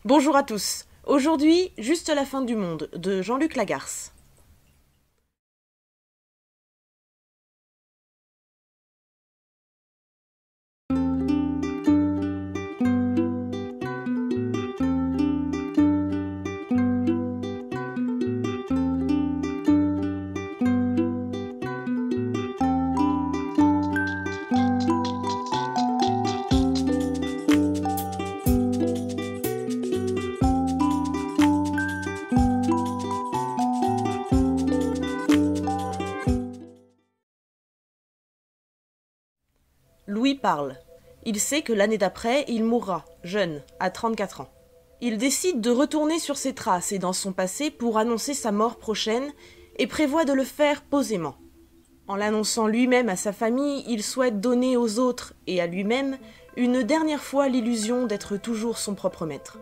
Bonjour à tous. Aujourd'hui, Juste la fin du monde, de Jean-Luc Lagarce. Louis parle. Il sait que l'année d'après, il mourra, jeune, à 34 ans. Il décide de retourner sur ses traces et dans son passé pour annoncer sa mort prochaine et prévoit de le faire posément. En l'annonçant lui-même à sa famille, il souhaite donner aux autres et à lui-même une dernière fois l'illusion d'être toujours son propre maître.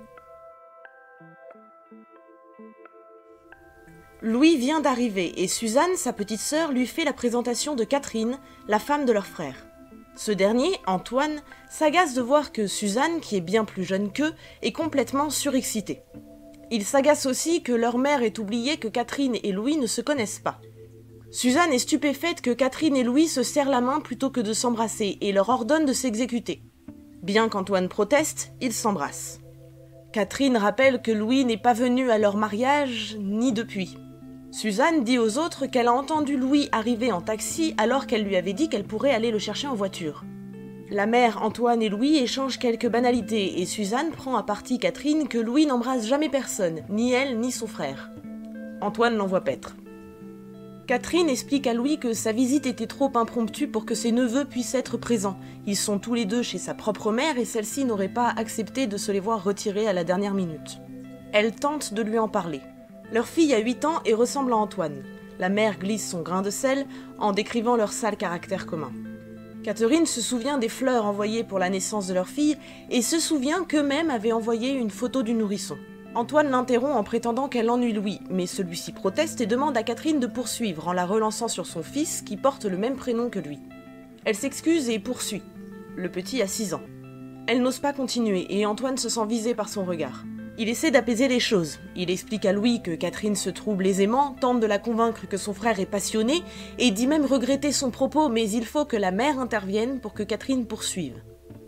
Louis vient d'arriver et Suzanne, sa petite sœur, lui fait la présentation de Catherine, la femme de leur frère. Ce dernier, Antoine, s'agace de voir que Suzanne, qui est bien plus jeune qu'eux, est complètement surexcitée. Il s'agace aussi que leur mère ait oublié que Catherine et Louis ne se connaissent pas. Suzanne est stupéfaite que Catherine et Louis se serrent la main plutôt que de s'embrasser et leur ordonne de s'exécuter. Bien qu'Antoine proteste, ils s'embrassent. Catherine rappelle que Louis n'est pas venu à leur mariage, ni depuis. Suzanne dit aux autres qu'elle a entendu Louis arriver en taxi alors qu'elle lui avait dit qu'elle pourrait aller le chercher en voiture. La mère, Antoine et Louis échangent quelques banalités et Suzanne prend à partie Catherine que Louis n'embrasse jamais personne, ni elle ni son frère. Antoine l'envoie paître. Catherine explique à Louis que sa visite était trop impromptue pour que ses neveux puissent être présents. Ils sont tous les deux chez sa propre mère et celle-ci n'aurait pas accepté de se les voir retirer à la dernière minute. Elle tente de lui en parler. Leur fille a 8 ans et ressemble à Antoine. La mère glisse son grain de sel en décrivant leur sale caractère commun. Catherine se souvient des fleurs envoyées pour la naissance de leur fille et se souvient qu'eux-mêmes avaient envoyé une photo du nourrisson. Antoine l'interrompt en prétendant qu'elle ennuie Louis, mais celui-ci proteste et demande à Catherine de poursuivre en la relançant sur son fils qui porte le même prénom que lui. Elle s'excuse et poursuit. Le petit a 6 ans. Elle n'ose pas continuer et Antoine se sent visé par son regard. Il essaie d'apaiser les choses. Il explique à Louis que Catherine se trouble aisément, tente de la convaincre que son frère est passionné, et dit même regretter son propos, mais il faut que la mère intervienne pour que Catherine poursuive.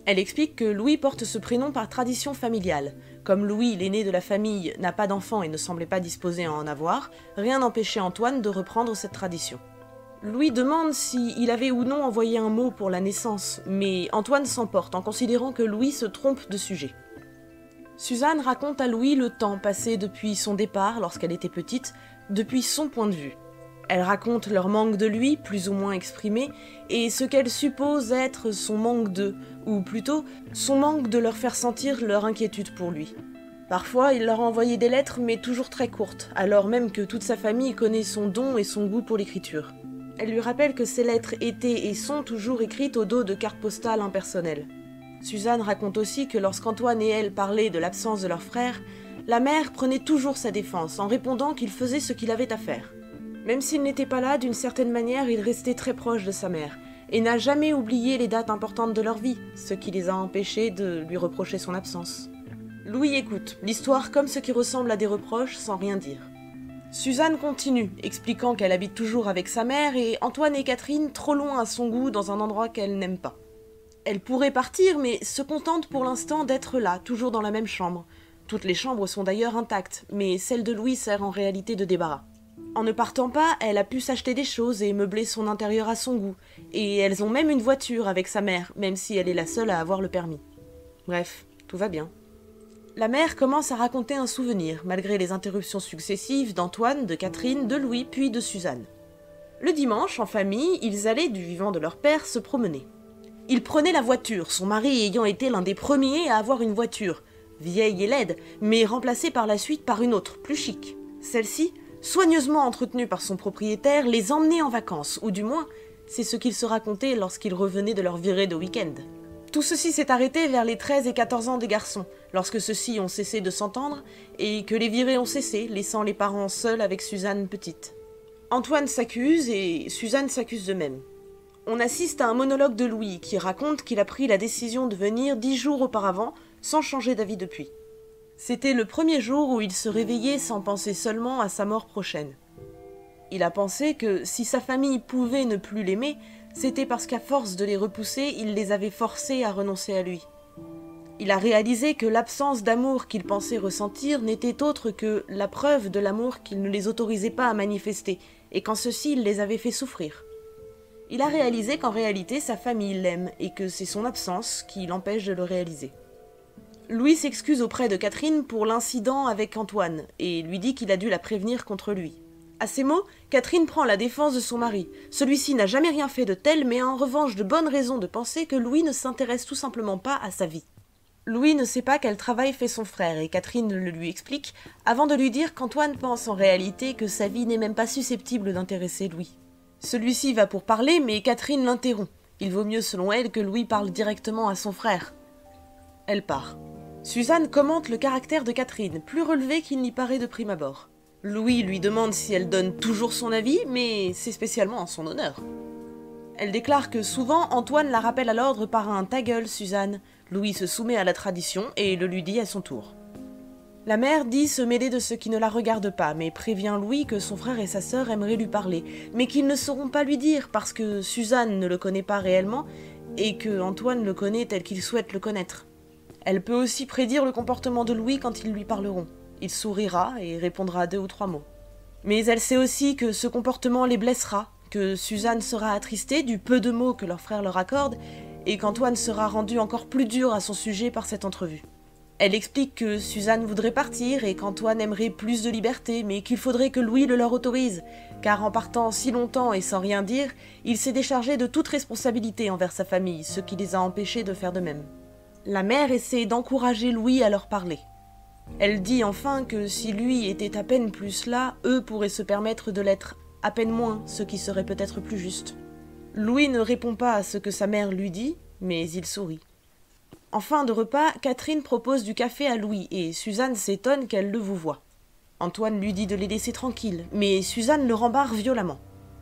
Elle explique que Louis porte ce prénom par tradition familiale. Comme Louis, l'aîné de la famille, n'a pas d'enfant et ne semblait pas disposé à en avoir, rien n'empêchait Antoine de reprendre cette tradition. Louis demande s'il avait ou non envoyé un mot pour la naissance, mais Antoine s'emporte en considérant que Louis se trompe de sujet. Suzanne raconte à Louis le temps passé depuis son départ lorsqu'elle était petite, depuis son point de vue. Elle raconte leur manque de lui, plus ou moins exprimé, et ce qu'elle suppose être son manque d'eux, ou plutôt son manque de leur faire sentir leur inquiétude pour lui. Parfois, il leur a envoyé des lettres, mais toujours très courtes, alors même que toute sa famille connaît son don et son goût pour l'écriture. Elle lui rappelle que ces lettres étaient et sont toujours écrites au dos de cartes postales impersonnelles. Suzanne raconte aussi que lorsqu'Antoine et elle parlaient de l'absence de leur frère, la mère prenait toujours sa défense en répondant qu'il faisait ce qu'il avait à faire. Même s'il n'était pas là, d'une certaine manière, il restait très proche de sa mère, et n'a jamais oublié les dates importantes de leur vie, ce qui les a empêchés de lui reprocher son absence. Louis écoute, l'histoire comme ce qui ressemble à des reproches sans rien dire. Suzanne continue, expliquant qu'elle habite toujours avec sa mère et Antoine et Catherine trop loin à son goût dans un endroit qu'elle n'aime pas. Elle pourrait partir, mais se contente pour l'instant d'être là, toujours dans la même chambre. Toutes les chambres sont d'ailleurs intactes, mais celle de Louis sert en réalité de débarras. En ne partant pas, elle a pu s'acheter des choses et meubler son intérieur à son goût, et elles ont même une voiture avec sa mère, même si elle est la seule à avoir le permis. Bref, tout va bien. La mère commence à raconter un souvenir, malgré les interruptions successives d'Antoine, de Catherine, de Louis, puis de Suzanne. Le dimanche, en famille, ils allaient, du vivant de leur père, se promener. Il prenait la voiture, son mari ayant été l'un des premiers à avoir une voiture, vieille et laide, mais remplacée par la suite par une autre, plus chic. Celle-ci, soigneusement entretenue par son propriétaire, les emmenait en vacances, ou du moins, c'est ce qu'ils se racontaient lorsqu'ils revenaient de leur virée de week-end. Tout ceci s'est arrêté vers les 13 et 14 ans des garçons, lorsque ceux-ci ont cessé de s'entendre, et que les virées ont cessé, laissant les parents seuls avec Suzanne petite. Antoine s'accuse et Suzanne s'accuse de même. On assiste à un monologue de Louis qui raconte qu'il a pris la décision de venir 10 jours auparavant, sans changer d'avis depuis. C'était le premier jour où il se réveillait sans penser seulement à sa mort prochaine. Il a pensé que si sa famille pouvait ne plus l'aimer, c'était parce qu'à force de les repousser, il les avait forcés à renoncer à lui. Il a réalisé que l'absence d'amour qu'il pensait ressentir n'était autre que la preuve de l'amour qu'il ne les autorisait pas à manifester, et qu'en ceci il les avait fait souffrir. Il a réalisé qu'en réalité sa famille l'aime, et que c'est son absence qui l'empêche de le réaliser. Louis s'excuse auprès de Catherine pour l'incident avec Antoine, et lui dit qu'il a dû la prévenir contre lui. À ces mots, Catherine prend la défense de son mari. Celui-ci n'a jamais rien fait de tel, mais a en revanche de bonnes raisons de penser que Louis ne s'intéresse tout simplement pas à sa vie. Louis ne sait pas quel travail fait son frère, et Catherine le lui explique, avant de lui dire qu'Antoine pense en réalité que sa vie n'est même pas susceptible d'intéresser Louis. Celui-ci va pour parler, mais Catherine l'interrompt. Il vaut mieux selon elle que Louis parle directement à son frère. Elle part. Suzanne commente le caractère de Catherine, plus relevé qu'il n'y paraît de prime abord. Louis lui demande si elle donne toujours son avis, mais c'est spécialement en son honneur. Elle déclare que souvent Antoine la rappelle à l'ordre par un « ta gueule, Suzanne ». Louis se soumet à la tradition et le lui dit à son tour. La mère dit se mêler de ce qui ne la regarde pas, mais prévient Louis que son frère et sa sœur aimeraient lui parler, mais qu'ils ne sauront pas lui dire parce que Suzanne ne le connaît pas réellement et que Antoine le connaît tel qu'il souhaite le connaître. Elle peut aussi prédire le comportement de Louis quand ils lui parleront. Il sourira et répondra 2 ou 3 mots. Mais elle sait aussi que ce comportement les blessera, que Suzanne sera attristée du peu de mots que leur frère leur accorde, et qu'Antoine sera rendu encore plus dur à son sujet par cette entrevue. Elle explique que Suzanne voudrait partir et qu'Antoine aimerait plus de liberté, mais qu'il faudrait que Louis le leur autorise, car en partant si longtemps et sans rien dire, il s'est déchargé de toute responsabilité envers sa famille, ce qui les a empêchés de faire de même. La mère essaie d'encourager Louis à leur parler. Elle dit enfin que si lui était à peine plus là, eux pourraient se permettre de l'être à peine moins, ce qui serait peut-être plus juste. Louis ne répond pas à ce que sa mère lui dit, mais il sourit. En fin de repas, Catherine propose du café à Louis et Suzanne s'étonne qu'elle le vouvoie. Antoine lui dit de les laisser tranquilles, mais Suzanne le rembarre violemment.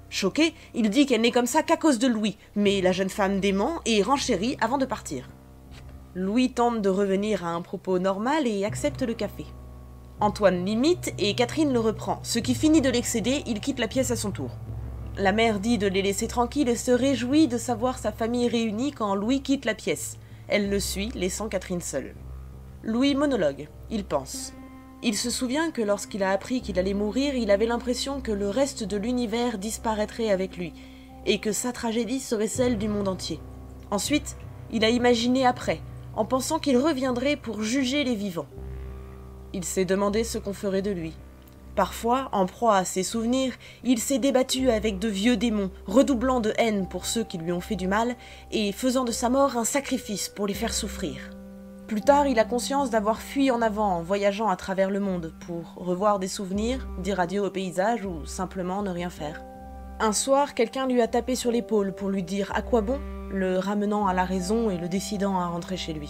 Choqué, il dit qu'elle n'est comme ça qu'à cause de Louis, mais la jeune femme dément et renchérit avant de partir. Louis tente de revenir à un propos normal et accepte le café. Antoine l'imite et Catherine le reprend, ce qui finit de l'excéder, il quitte la pièce à son tour. La mère dit de les laisser tranquilles et se réjouit de savoir sa famille réunie quand Louis quitte la pièce. Elle le suit, laissant Catherine seule. Louis monologue, il pense. Il se souvient que lorsqu'il a appris qu'il allait mourir, il avait l'impression que le reste de l'univers disparaîtrait avec lui, et que sa tragédie serait celle du monde entier. Ensuite, il a imaginé après, en pensant qu'il reviendrait pour juger les vivants. Il s'est demandé ce qu'on ferait de lui. Parfois, en proie à ses souvenirs, il s'est débattu avec de vieux démons, redoublant de haine pour ceux qui lui ont fait du mal, et faisant de sa mort un sacrifice pour les faire souffrir. Plus tard, il a conscience d'avoir fui en avant en voyageant à travers le monde, pour revoir des souvenirs, dire adieu au paysage ou simplement ne rien faire. Un soir, quelqu'un lui a tapé sur l'épaule pour lui dire « à quoi bon ?», le ramenant à la raison et le décidant à rentrer chez lui.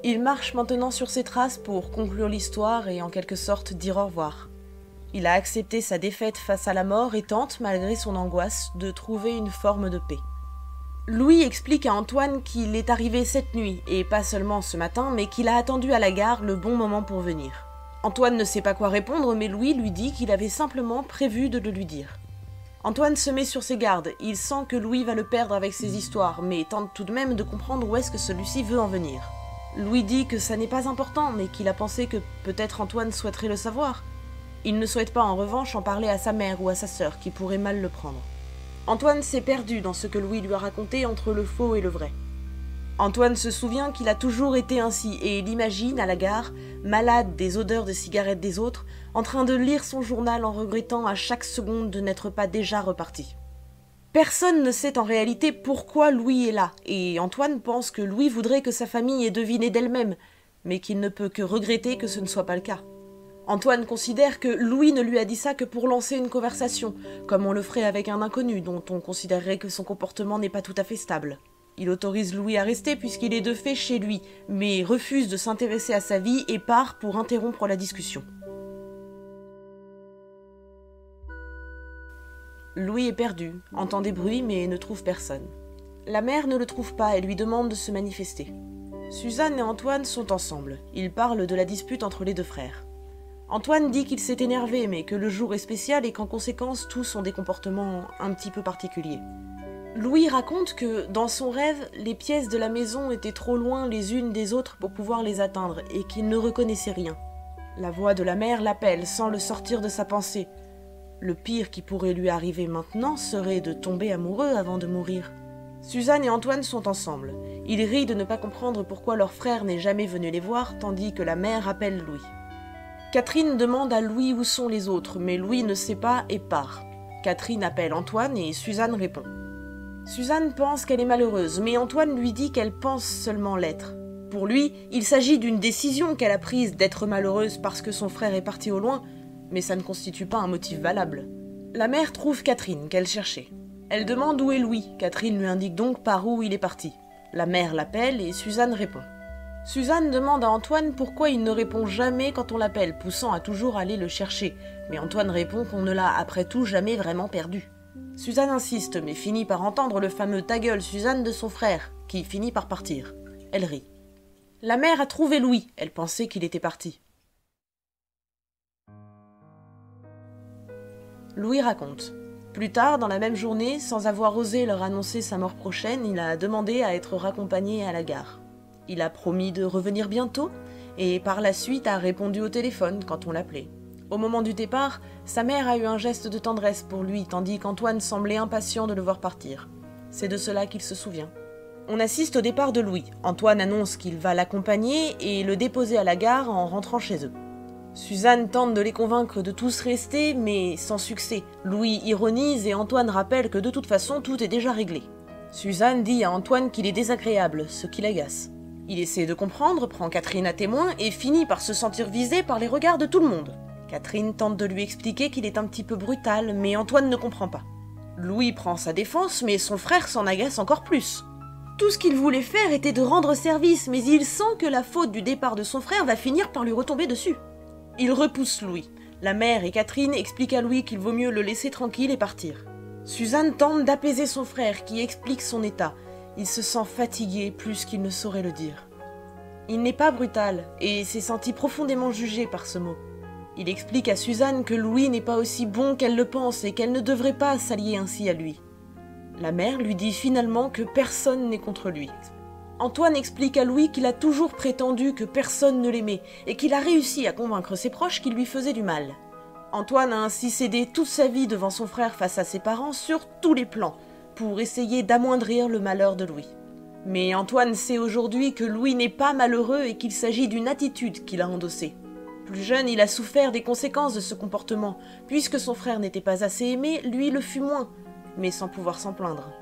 Il marche maintenant sur ses traces pour conclure l'histoire et en quelque sorte dire au revoir. Il a accepté sa défaite face à la mort et tente, malgré son angoisse, de trouver une forme de paix. Louis explique à Antoine qu'il est arrivé cette nuit, et pas seulement ce matin, mais qu'il a attendu à la gare le bon moment pour venir. Antoine ne sait pas quoi répondre, mais Louis lui dit qu'il avait simplement prévu de le lui dire. Antoine se met sur ses gardes, il sent que Louis va le perdre avec ses histoires, mais tente tout de même de comprendre où est-ce que celui-ci veut en venir. Louis dit que ça n'est pas important, mais qu'il a pensé que peut-être Antoine souhaiterait le savoir. Il ne souhaite pas en revanche en parler à sa mère ou à sa sœur, qui pourraient mal le prendre. Antoine s'est perdu dans ce que Louis lui a raconté entre le faux et le vrai. Antoine se souvient qu'il a toujours été ainsi et l'imagine à la gare, malade des odeurs de cigarettes des autres, en train de lire son journal en regrettant à chaque seconde de n'être pas déjà reparti. Personne ne sait en réalité pourquoi Louis est là, et Antoine pense que Louis voudrait que sa famille ait deviné d'elle-même, mais qu'il ne peut que regretter que ce ne soit pas le cas. Antoine considère que Louis ne lui a dit ça que pour lancer une conversation, comme on le ferait avec un inconnu dont on considérerait que son comportement n'est pas tout à fait stable. Il autorise Louis à rester puisqu'il est de fait chez lui, mais refuse de s'intéresser à sa vie et part pour interrompre la discussion. Louis est perdu, entend des bruits mais ne trouve personne. La mère ne le trouve pas et lui demande de se manifester. Suzanne et Antoine sont ensemble. Ils parlent de la dispute entre les deux frères. Antoine dit qu'il s'est énervé, mais que le jour est spécial et qu'en conséquence, tous ont des comportements un petit peu particuliers. Louis raconte que, dans son rêve, les pièces de la maison étaient trop loin les unes des autres pour pouvoir les atteindre et qu'il ne reconnaissait rien. La voix de la mère l'appelle sans le sortir de sa pensée. Le pire qui pourrait lui arriver maintenant serait de tomber amoureux avant de mourir. Suzanne et Antoine sont ensemble. Ils rient de ne pas comprendre pourquoi leur frère n'est jamais venu les voir, tandis que la mère appelle Louis. Catherine demande à Louis où sont les autres, mais Louis ne sait pas et part. Catherine appelle Antoine et Suzanne répond. Suzanne pense qu'elle est malheureuse, mais Antoine lui dit qu'elle pense seulement l'être. Pour lui, il s'agit d'une décision qu'elle a prise d'être malheureuse parce que son frère est parti au loin, mais ça ne constitue pas un motif valable. La mère trouve Catherine, qu'elle cherchait. Elle demande où est Louis. Catherine lui indique donc par où il est parti. La mère l'appelle et Suzanne répond. Suzanne demande à Antoine pourquoi il ne répond jamais quand on l'appelle, poussant à toujours aller le chercher. Mais Antoine répond qu'on ne l'a après tout jamais vraiment perdu. Suzanne insiste, mais finit par entendre le fameux « ta gueule, Suzanne » de son frère, qui finit par partir. Elle rit. La mère a trouvé Louis, elle pensait qu'il était parti. Louis raconte. Plus tard, dans la même journée, sans avoir osé leur annoncer sa mort prochaine, il a demandé à être raccompagné à la gare. Il a promis de revenir bientôt, et par la suite a répondu au téléphone quand on l'appelait. Au moment du départ, sa mère a eu un geste de tendresse pour lui, tandis qu'Antoine semblait impatient de le voir partir. C'est de cela qu'il se souvient. On assiste au départ de Louis. Antoine annonce qu'il va l'accompagner et le déposer à la gare en rentrant chez eux. Suzanne tente de les convaincre de tous rester, mais sans succès. Louis ironise et Antoine rappelle que de toute façon, tout est déjà réglé. Suzanne dit à Antoine qu'il est désagréable, ce qui l'agace. Il essaie de comprendre, prend Catherine à témoin et finit par se sentir visé par les regards de tout le monde. Catherine tente de lui expliquer qu'il est un petit peu brutal, mais Antoine ne comprend pas. Louis prend sa défense, mais son frère s'en agace encore plus. Tout ce qu'il voulait faire était de rendre service, mais il sent que la faute du départ de son frère va finir par lui retomber dessus. Il repousse Louis. La mère et Catherine expliquent à Louis qu'il vaut mieux le laisser tranquille et partir. Suzanne tente d'apaiser son frère, qui explique son état. Il se sent fatigué plus qu'il ne saurait le dire. Il n'est pas brutal, et s'est senti profondément jugé par ce mot. Il explique à Suzanne que Louis n'est pas aussi bon qu'elle le pense et qu'elle ne devrait pas s'allier ainsi à lui. La mère lui dit finalement que personne n'est contre lui. Antoine explique à Louis qu'il a toujours prétendu que personne ne l'aimait et qu'il a réussi à convaincre ses proches qu'il lui faisait du mal. Antoine a ainsi cédé toute sa vie devant son frère face à ses parents sur tous les plans pour essayer d'amoindrir le malheur de Louis. Mais Antoine sait aujourd'hui que Louis n'est pas malheureux et qu'il s'agit d'une attitude qu'il a endossée. Plus jeune, il a souffert des conséquences de ce comportement. Puisque son frère n'était pas assez aimé, lui le fut moins, mais sans pouvoir s'en plaindre.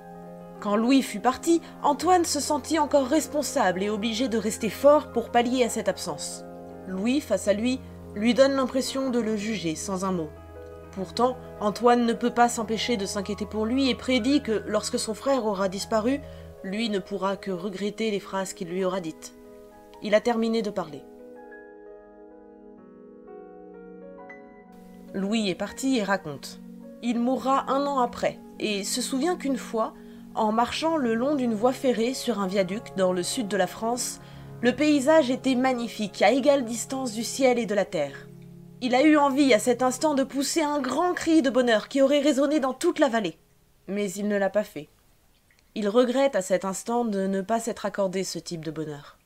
Quand Louis fut parti, Antoine se sentit encore responsable et obligé de rester fort pour pallier à cette absence. Louis, face à lui donne l'impression de le juger sans un mot. Pourtant, Antoine ne peut pas s'empêcher de s'inquiéter pour lui et prédit que, lorsque son frère aura disparu, lui ne pourra que regretter les phrases qu'il lui aura dites. Il a terminé de parler. Louis est parti et raconte. Il mourra 1 an après, et se souvient qu'une fois, en marchant le long d'une voie ferrée sur un viaduc dans le sud de la France, le paysage était magnifique, à égale distance du ciel et de la terre. Il a eu envie à cet instant de pousser un grand cri de bonheur qui aurait résonné dans toute la vallée. Mais il ne l'a pas fait. Il regrette à cet instant de ne pas s'être accordé ce type de bonheur.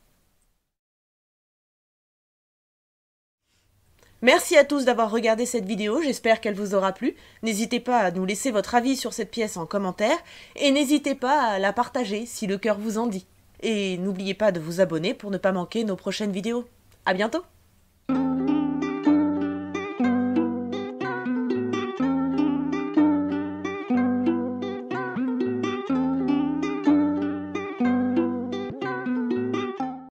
Merci à tous d'avoir regardé cette vidéo, j'espère qu'elle vous aura plu. N'hésitez pas à nous laisser votre avis sur cette pièce en commentaire, et n'hésitez pas à la partager si le cœur vous en dit. Et n'oubliez pas de vous abonner pour ne pas manquer nos prochaines vidéos. À bientôt!